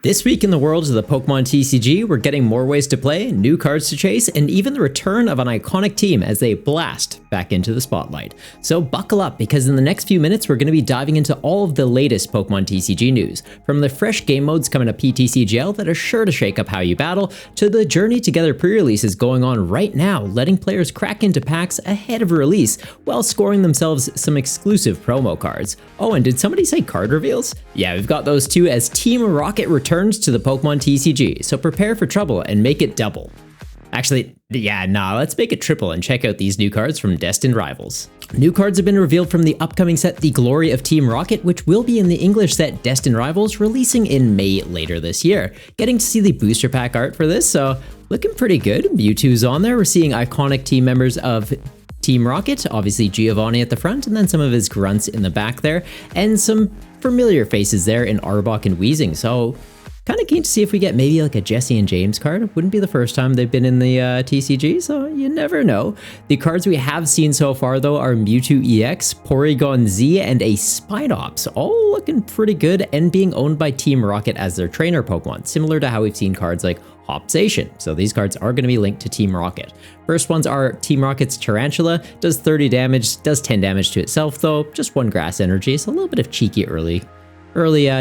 This week in the world of the Pokemon TCG, we're getting more ways to play, new cards to chase, and even the return of an iconic team as they blast back into the spotlight. So buckle up, because in the next few minutes we're going to be diving into all of the latest Pokemon TCG news, from the fresh game modes coming to PTCGL that are sure to shake up how you battle, to the Journey Together pre-releases going on right now, letting players crack into packs ahead of release, while scoring themselves some exclusive promo cards. Oh, and did somebody say card reveals? Yeah, we've got those too, as Team Rocket returns to the Pokemon TCG, so prepare for trouble and make it double. Actually, let's make it triple and check out these new cards from Destined Rivals. New cards have been revealed from the upcoming set The Glory of Team Rocket, which will be in the English set Destined Rivals, releasing in May later this year. Getting to see the booster pack art for this, so looking pretty good. Mewtwo's on there. We're seeing iconic team members of Team Rocket, obviously Giovanni at the front, and then some of his grunts in the back there, and some familiar faces there in Arbok and Weezing, so kind of keen to see if we get maybe like a Jesse and James card. Wouldn't be the first time they've been in the TCG, so you never know. The cards we have seen so far though are Mewtwo EX, Porygon Z, and a Spidops, all looking pretty good and being owned by Team Rocket as their trainer Pokemon, similar to how we've seen cards like Hopzation. So these cards are going to be linked to Team Rocket. First ones are Team Rocket's Tarantula, does 30 damage, does 10 damage to itself though, just one grass energy, so a little bit of cheeky early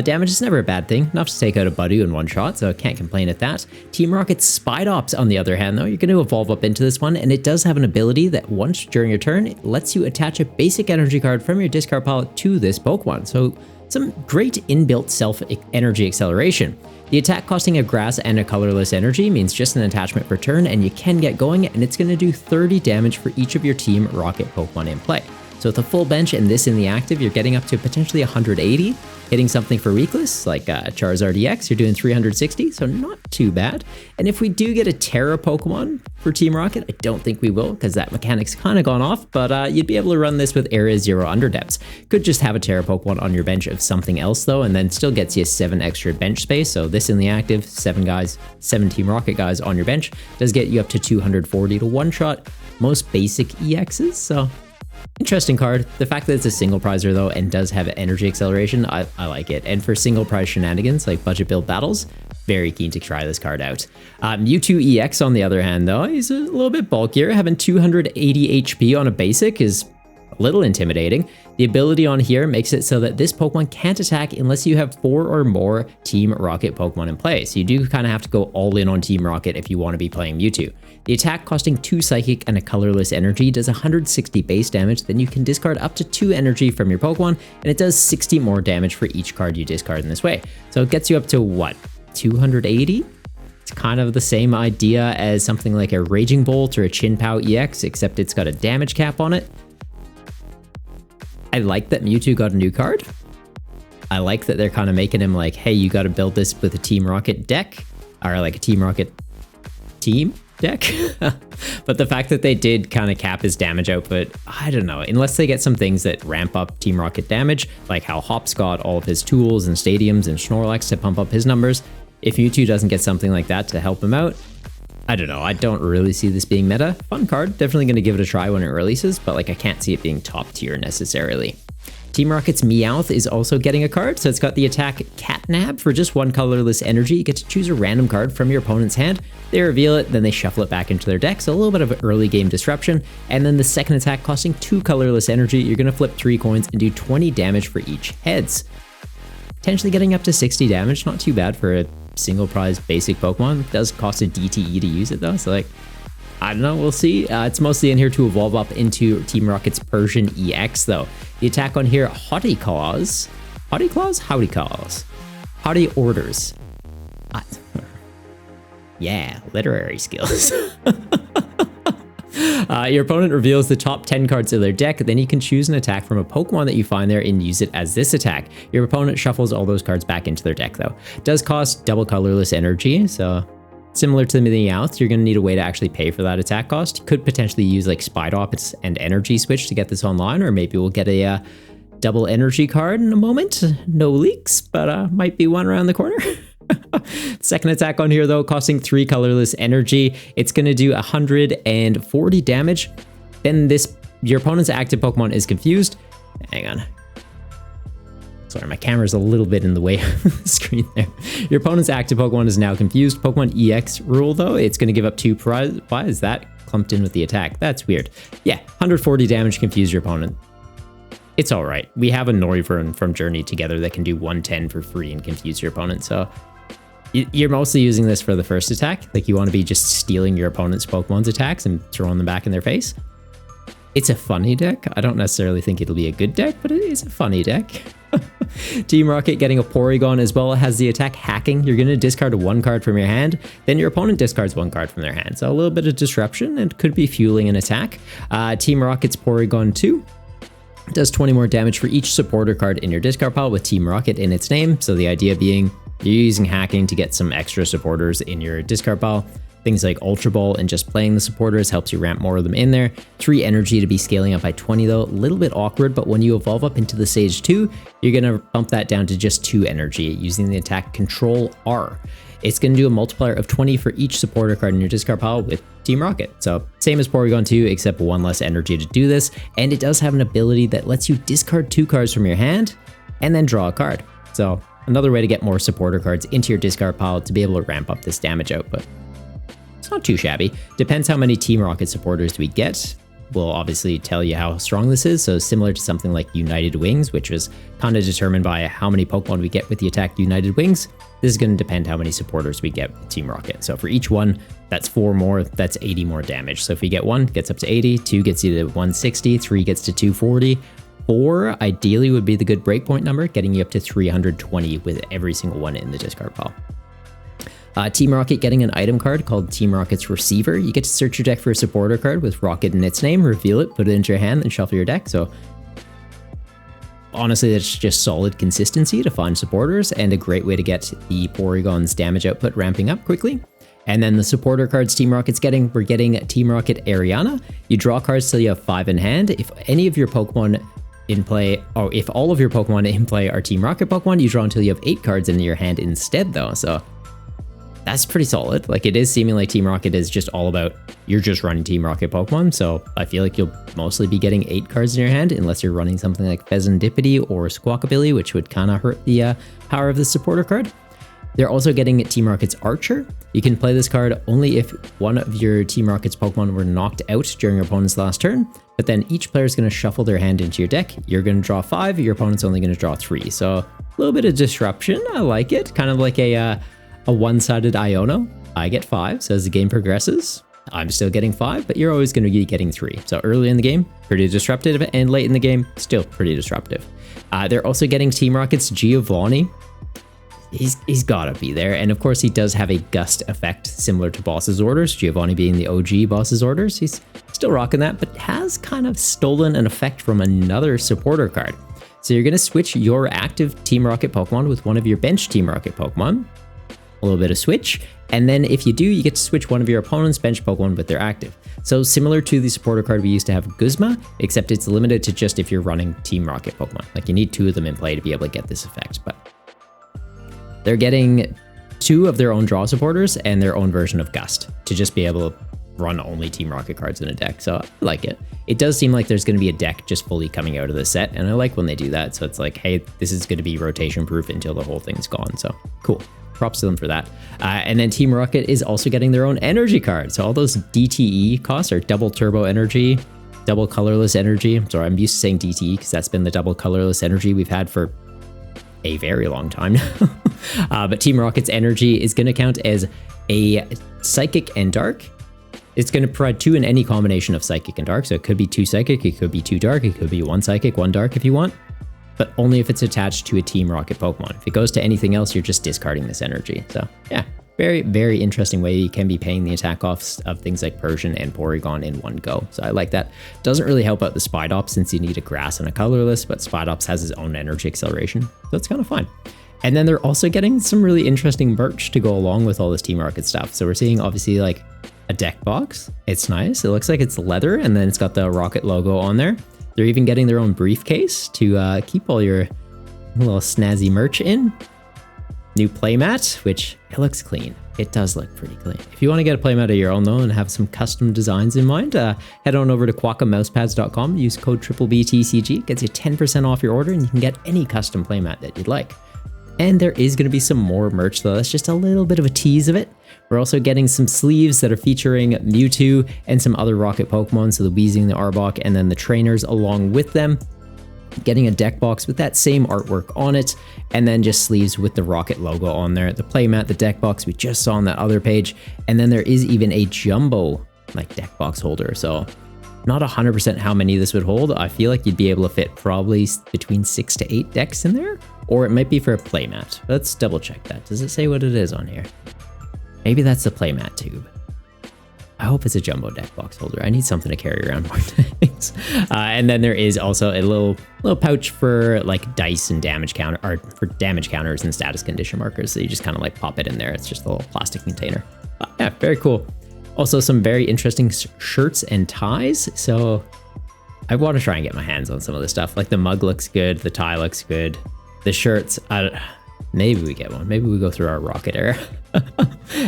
damage is never a bad thing, enough to take out a Budew in one shot, so can't complain at that. Team Rocket's Spidops, on the other hand though, you're going to evolve up into this one, and it does have an ability that once during your turn, it lets you attach a basic energy card from your discard pile to this Pokemon, so some great inbuilt self-energy acceleration. The attack costing a grass and a colorless energy means just an attachment per turn, and you can get going, and it's going to do 30 damage for each of your Team Rocket Pokemon in play. So with a full bench and this in the active, you're getting up to potentially 180. Hitting something for weakless, like Charizard EX, you're doing 360, so not too bad. And if we do get a Terra Pokemon for Team Rocket, I don't think we will, because that mechanic's kind of gone off, but you'd be able to run this with Area 0 Underdepths. Could just have a Terra Pokemon on your bench of something else though, and then still gets you 7 extra bench space. So this in the active, 7 Team Rocket guys on your bench, does get you up to 240 to one-shot most basic EXs, so interesting card. The fact that it's a single prizer though and does have energy acceleration, I like it. And for single prize shenanigans like budget build battles, very keen to try this card out. Mewtwo EX on the other hand though, he's a little bit bulkier. Having 280 HP on a basic is a little intimidating. The ability on here makes it so that this Pokemon can't attack unless you have 4 or more Team Rocket Pokemon in play. So you do kind of have to go all in on Team Rocket if you want to be playing Mewtwo. The attack costing 2 Psychic and a colorless energy does 160 base damage, then you can discard up to 2 energy from your Pokemon, and it does 60 more damage for each card you discard in this way. So it gets you up to what, 280? It's kind of the same idea as something like a Raging Bolt or a Chin-Pow EX, except it's got a damage cap on it. I like that Mewtwo got a new card. I like that they're kind of making him like, hey, you got to build this with a Team Rocket deck, or like a Team Rocket team deck. But the fact that they did kind of cap his damage output, I don't know, unless they get some things that ramp up Team Rocket damage, like how Hop's got all of his tools and stadiums and Snorlax to pump up his numbers. If Mewtwo doesn't get something like that to help him out, I don't know, I don't really see this being meta. Fun card, definitely going to give it a try when it releases, but like I can't see it being top tier necessarily. Team Rocket's Meowth is also getting a card, so it's got the attack Catnap for just 1 colorless energy. You get to choose a random card from your opponent's hand, they reveal it, then they shuffle it back into their deck, so a little bit of early game disruption, and then the second attack costing 2 colorless energy, you're going to flip 3 coins and do 20 damage for each heads. Potentially getting up to 60 damage, not too bad for a single prize basic Pokemon. It does cost a DTE to use it though, so like, I don't know, we'll see. It's mostly in here to evolve up into Team Rocket's Persian EX though. The attack on here, Haughty Orders. Yeah, literary skills. Your opponent reveals the top 10 cards of their deck, then you can choose an attack from a Pokemon that you find there and use it as this attack. Your opponent shuffles all those cards back into their deck though. It does cost double colorless energy, so similar to the Meowth, you're going to need a way to actually pay for that attack cost. You could potentially use like Spidops and Energy Switch to get this online, or maybe we'll get a double energy card in a moment. No leaks, but might be one around the corner. Second attack on here though, costing 3 colorless energy. It's going to do 140 damage. Then your opponent's active Pokemon is confused. Hang on. Sorry, my camera's a little bit in the way of the screen there. Your opponent's active Pokemon is now confused. Pokemon EX rule, though, it's going to give up 2 prize. Why is that clumped in with the attack? That's weird. Yeah, 140 damage, confuse your opponent. It's all right. We have a Noivern from Journey together that can do 110 for free and confuse your opponent, so you're mostly using this for the first attack. Like, you want to be just stealing your opponent's Pokemon's attacks and throwing them back in their face. It's a funny deck. I don't necessarily think it'll be a good deck, but it is a funny deck. Team Rocket getting a Porygon as well has the attack Hacking. You're going to discard 1 card from your hand, then your opponent discards 1 card from their hand. So a little bit of disruption and could be fueling an attack. Team Rocket's Porygon 2 does 20 more damage for each supporter card in your discard pile with Team Rocket in its name. So the idea being you're using Hacking to get some extra supporters in your discard pile. Things like Ultra Ball and just playing the supporters helps you ramp more of them in there. 3 energy to be scaling up by 20 though, a little bit awkward, but when you evolve up into the stage 2, you're going to bump that down to just 2 energy using the attack Control R. It's going to do a multiplier of 20 for each supporter card in your discard pile with Team Rocket. So same as Porygon 2, except 1 less energy to do this. And it does have an ability that lets you discard 2 cards from your hand and then draw a card. So another way to get more supporter cards into your discard pile to be able to ramp up this damage output. It's not too shabby. Depends how many Team Rocket supporters we get. Will obviously tell you how strong this is. So similar to something like United Wings, which was kind of determined by how many Pokemon we get with the attack United Wings. This is going to depend how many supporters we get with Team Rocket. So for each one, that's 4 more, that's 80 more damage. So if we get 1, it gets up to 80, 2 gets you to 160, 3 gets to 240, 4 ideally would be the good breakpoint number, getting you up to 320 with every single one in the discard pile. Team Rocket getting an item card called Team Rocket's Receiver. You get to search your deck for a supporter card with Rocket in its name, reveal it, put it into your hand, and shuffle your deck. So honestly, that's just solid consistency to find supporters and a great way to get the Porygon's damage output ramping up quickly. And then the supporter cards Team Rocket's getting, we're getting Team Rocket Ariana. You draw cards till you have 5 in hand. If any of your Pokemon in play, or if all of your Pokemon in play are Team Rocket Pokemon, you draw until you have 8 cards in your hand instead though. So that's pretty solid. Like, it is seeming like Team Rocket is just all about, you're just running Team Rocket Pokemon. So I feel like you'll mostly be getting 8 cards in your hand unless you're running something like Pheasantipity or Squawkabilly, which would kind of hurt the power of the supporter card. They're also getting Team Rocket's Archer. You can play this card only if one of your Team Rocket's Pokemon were knocked out during your opponent's last turn, but then each player is going to shuffle their hand into your deck. You're going to draw 5, your opponent's only going to draw 3. So a little bit of disruption. I like it. Kind of like a one-sided Iono. I get 5, so as the game progresses, I'm still getting 5, but you're always going to be getting 3. So early in the game, pretty disruptive, and late in the game, still pretty disruptive. They're also getting Team Rocket's Giovanni. He's gotta be there, and of course he does have a gust effect similar to Boss's Orders, Giovanni being the OG Boss's Orders. He's still rocking that, but has kind of stolen an effect from another supporter card. So you're going to switch your active Team Rocket Pokemon with one of your bench Team Rocket Pokemon. A little bit of switch, and then if you do, you get to switch one of your opponent's bench Pokemon with their active. So similar to the supporter card we used to have Guzma, except it's limited to just if you're running Team Rocket Pokemon. Like, you need 2 of them in play to be able to get this effect, but they're getting 2 of their own draw supporters and their own version of Gust to just be able to run only Team Rocket cards in a deck. So I like it. It does seem like there's going to be a deck just fully coming out of the set, and I like when they do that. So it's like, hey, this is going to be rotation proof until the whole thing's gone. So cool. Props to them for that. And then Team Rocket is also getting their own energy card. So all those DTE costs are double turbo energy, double colorless energy. I'm sorry, I'm used to saying DTE because that's been the double colorless energy we've had for a very long time now. But Team Rocket's energy is going to count as a Psychic and Dark. It's going to provide 2 in any combination of Psychic and Dark. So it could be 2 Psychic, it could be 2 Dark, it could be 1 Psychic, 1 Dark if you want, but only if it's attached to a Team Rocket Pokemon. If it goes to anything else, you're just discarding this energy. So yeah, very, very interesting way you can be paying the attack offs of things like Persian and Porygon in one go. So I like that. Doesn't really help out the Spidops since you need a grass and a colorless, but Spidops has his own energy acceleration. So it's kind of fun. And then they're also getting some really interesting merch to go along with all this Team Rocket stuff. So we're seeing obviously like a deck box. It's nice. It looks like it's leather, and then it's got the Rocket logo on there. They're even getting their own briefcase to keep all your little snazzy merch in. New playmat, which it looks clean. It does look pretty clean. If you want to get a playmat of your own though and have some custom designs in mind, head on over to qoukkamousepads.com, use code BBBTCG, gets you 10% off your order, and you can get any custom playmat that you'd like. And there is going to be some more merch though. That's just a little bit of a tease of it. We're also getting some sleeves that are featuring Mewtwo and some other Rocket Pokemon, so the Weezing, the Arbok, and then the trainers along with them. Getting a deck box with that same artwork on it, and then just sleeves with the Rocket logo on there. The playmat, the deck box we just saw on that other page, and then there is even a jumbo like deck box holder. So not 100% how many this would hold. I feel like you'd be able to fit probably between 6 to 8 decks in there, or it might be for a playmat. Let's double check that. Does it say what it is on here? Maybe that's the playmat tube. I hope it's a jumbo deck box holder. I need something to carry around more things. And then there is also a little pouch for like dice and damage counter, or for damage counters and status condition markers. So you just kind of like pop it in there. It's just a little plastic container. Yeah, very cool. Also some very interesting shirts and ties. So I want to try and get my hands on some of this stuff. Like the mug looks good. The tie looks good. The shirts, maybe we get one. Maybe we go through our Rocket era.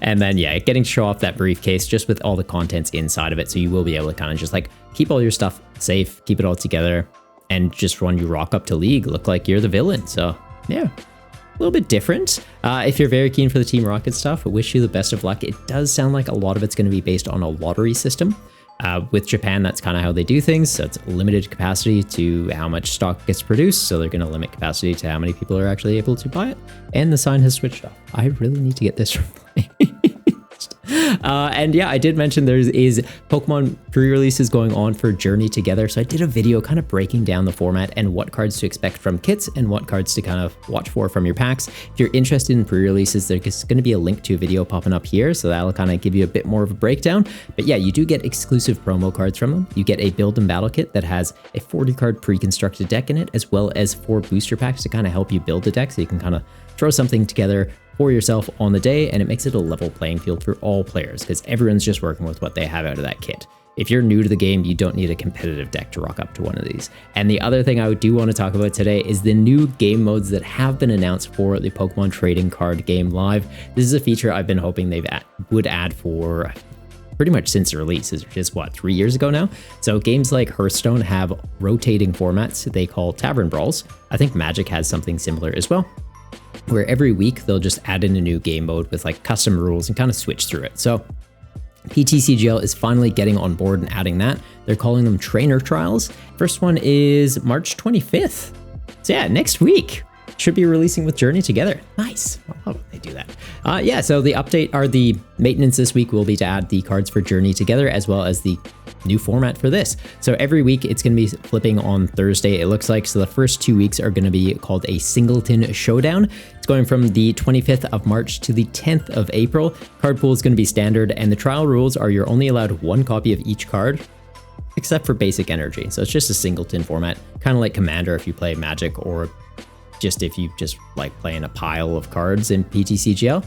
And then, yeah, getting to show off that briefcase just with all the contents inside of it. So you will be able to kind of just like keep all your stuff safe, keep it all together, and just when you rock up to League, look like you're the villain. So yeah, a little bit different. If you're very keen for the Team Rocket stuff, I wish you the best of luck. It does sound like a lot of it's going to be based on a lottery system. With Japan, that's kind of how they do things. So it's limited capacity to how much stock gets produced. So they're going to limit capacity to how many people are actually able to buy it. And the sign has switched off. I really need to get this replaced. And yeah, I did mention there is Pokemon pre-releases going on for Journey Together. So I did a video kind of breaking down the format and what cards to expect from kits and what cards to kind of watch for from your packs. If you're interested in pre-releases, there's going to be a link to a video popping up here. So that'll kind of give you a bit more of a breakdown. But yeah, you do get exclusive promo cards from them. You get a build and battle kit that has a 40 card pre-constructed deck in it, as well as 4 booster packs to kind of help you build the deck. So you can kind of throw something together for yourself on the day, and it makes it a level playing field for all players because everyone's just working with what they have out of that kit. If you're new to the game, you don't need a competitive deck to rock up to one of these. And the other thing I do want to talk about today is the new game modes that have been announced for the Pokemon Trading Card Game Live. This is a feature I've been hoping they would add for pretty much since the release, which is what, 3 years ago now? So games like Hearthstone have rotating formats they call Tavern Brawls. I think Magic has something similar as well, where every week they'll just add in a new game mode with like custom rules and kind of switch through it. So PTCGL is finally getting on board and adding that. They're calling them trainer trials. First one is March 25th. So yeah, next week. Should be releasing with Journey Together. Nice. I love when they do that. Yeah, so the update or the maintenance this week will be to add the cards for Journey Together as well as the new format for this. So every week it's going to be flipping on Thursday, it looks like. So the first 2 weeks are going to be called a Singleton Showdown. It's going from the 25th of March to the 10th of April. Card pool is going to be standard, and the trial rules are you're only allowed 1 copy of each card, except for basic energy. So it's just a Singleton format, kind of like Commander if you play Magic, or just if you just like playing a pile of cards in PTCGL.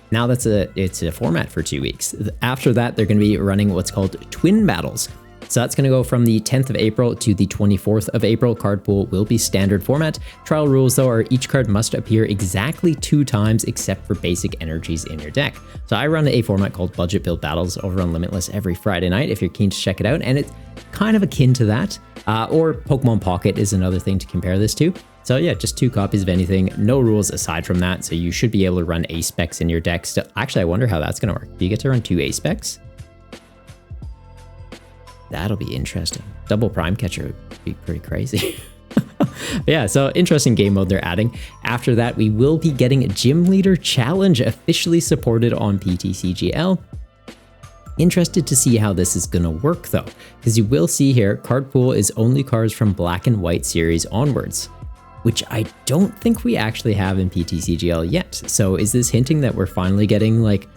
Now it's a format for 2 weeks. After that, they're going to be running what's called Twin Battles. So that's going to go from the 10th of April to the 24th of April. Card pool will be standard format. Trial rules, though, are each card must appear exactly 2 times except for basic energies in your deck. So I run a format called Budget Build Battles over on Limitless every Friday night if you're keen to check it out. And it's kind of akin to that. Or Pokemon Pocket is another thing to compare this to. So yeah, just 2 copies of anything, no rules aside from that. So you should be able to run A-Specs in your deck. So actually, I wonder how that's going to work. Do you get to run 2 A-Specs? That'll be interesting. Double Prime Catcher would be pretty crazy. Yeah, so interesting game mode they're adding. After that, we will be getting a Gym Leader Challenge officially supported on PTCGL. Interested to see how this is going to work though, because you will see here, card pool is only cards from Black and White series onwards, which I don't think we actually have in PTCGL yet. So is this hinting that we're finally getting like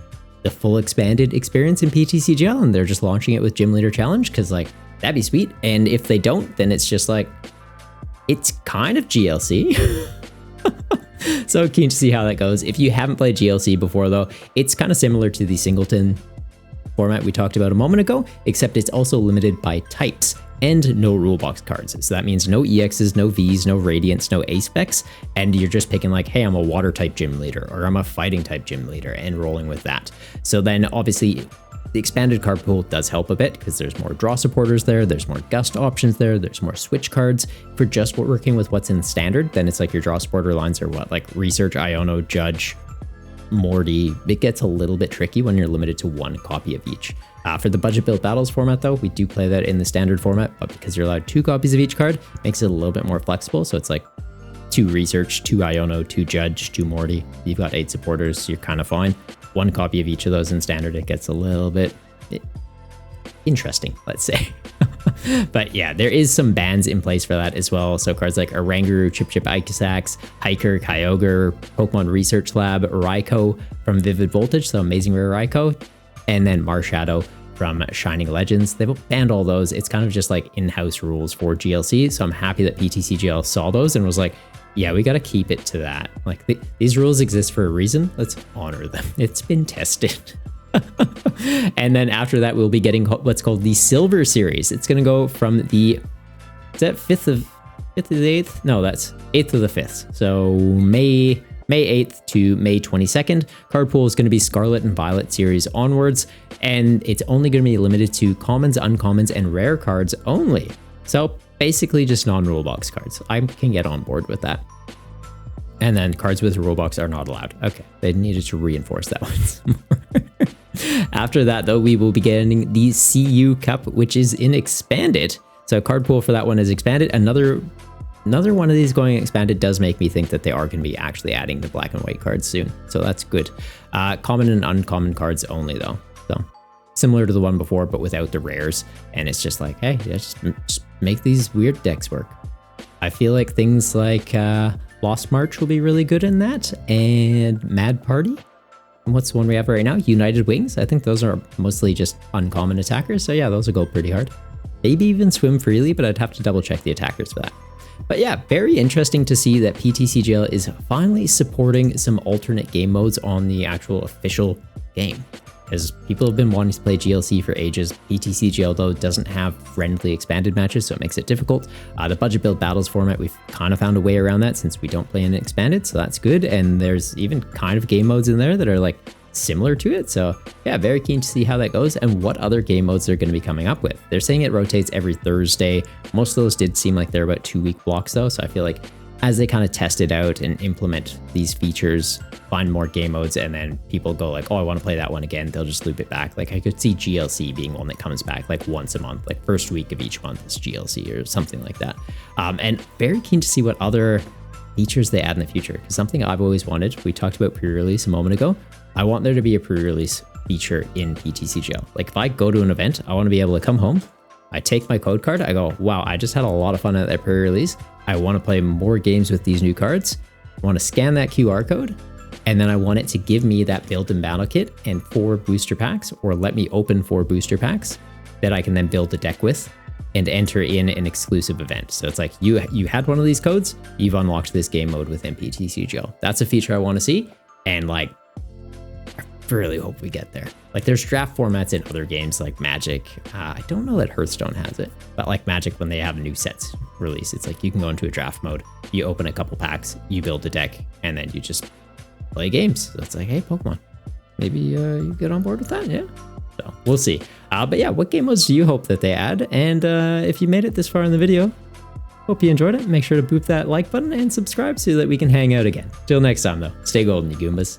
the full expanded experience in PTCGL and they're just launching it with Gym Leader Challenge? Because like, that'd be sweet. And if they don't, then it's just like, it's kind of GLC. So keen to see how that goes. If you haven't played GLC before though, it's kind of similar to the Singleton format we talked about a moment ago, except it's also limited by types. and no rule box cards. So that means no EXs, no Vs, no Radiants, no A specs, and you're just picking like, hey, I'm a water type gym leader, or I'm a fighting type gym leader, and rolling with that. So then obviously the expanded card pool does help a bit because there's more draw supporters there, there's more gust options there, there's more switch cards. For just working with what's in standard, then it's like your draw supporter lines are what, like Research, Iono, Judge, Morty. It gets a little bit tricky when you're limited to one copy of each. For the budget build battles format though, we do play that in the standard format, but because you're allowed 2 copies of each card, makes it a little bit more flexible. So it's like 2 Research, 2 Iono, 2 Judge, 2 Morty. You've got 8 supporters, you're kind of fine. 1 copy of each of those in standard, it gets a little bit interesting, let's say. But yeah, there is some bans in place for that as well. So cards like Oranguru, Chip Ikesax, Hiker, Kyogre, Pokemon Research Lab, Raikou from Vivid Voltage, so Amazing Rare Raikou, and then Marshadow from Shining Legends. They've banned all those. It's kind of just like in-house rules for GLC. So I'm happy that PTCGL saw those and was like, yeah, we got to keep it to that. Like these rules exist for a reason. Let's honor them. It's been tested. And then after that, we'll be getting what's called the Silver Series. It's going to go from the, is that 5th of the 8th? No, that's 8th of the 5th. So May 8th to May 22nd. Card pool is going to be Scarlet and Violet series onwards, and it's only going to be limited to commons, uncommons, and rare cards only. So basically just non-rule box cards. I can get on board with that. And then cards with rule box are not allowed. Okay, they needed to reinforce that one some more. After that, though, we will be getting the CU Cup, which is in expanded. So card pool for that one is expanded. Another one of these going expanded does make me think that they are going to be actually adding the black and white cards soon. So that's good. Common and uncommon cards only, though. So similar to the one before, but without the rares. And it's just like, hey, just make these weird decks work. I feel like things like Lost March will be really good in that, and Mad Party. And what's the one we have right now? United Wings. I think those are mostly just uncommon attackers. So yeah, those will go pretty hard. Maybe even Swim Freely, but I'd have to double check the attackers for that. But yeah, very interesting to see that PTCGL is finally supporting some alternate game modes on the actual official game. Because people have been wanting to play GLC for ages. PTCGL, though, doesn't have friendly expanded matches, so it makes it difficult. The budget build battles format, we've kind of found a way around that since we don't play in expanded, so that's good. And there's even kind of game modes in there that are like similar to it. So yeah, very keen to see how that goes and what other game modes they're going to be coming up with. They're saying it rotates every Thursday. Most of those did seem like they're about 2-week blocks though, so I feel like as they kind of test it out and implement these features, find more game modes, and then people go like, oh, I want to play that one again, they'll just loop it back. Like I could see GLC being one that comes back like once a month, like first week of each month is GLC or something like that. And very keen to see what other features they add in the future, because something I've always wanted, we talked about pre-release a moment ago, I want there to be a pre-release feature in PTCGL. Like if I go to an event, I want to be able to come home, I take my code card, I go, wow, I just had a lot of fun at that pre-release. I want to play more games with these new cards. I want to scan that QR code, and then I want it to give me that build and battle kit and 4 booster packs, or let me open 4 booster packs that I can then build a deck with and enter in an exclusive event. So it's like you had one of these codes, you've unlocked this game mode within PTCGL. That's a feature I want to see, and like I really hope we get there. Like there's draft formats in other games like Magic. I don't know that Hearthstone has it, but like Magic, when they have new sets release, it's like you can go into a draft mode, you open a couple packs, you build a deck, and then you just play games. So it's like, hey, Pokemon, maybe you get on board with that, yeah? So we'll see. But yeah, what game modes do you hope that they add? And if you made it this far in the video, hope you enjoyed it. Make sure to boop that like button and subscribe so that we can hang out again. Till next time though, stay golden, you Goombas.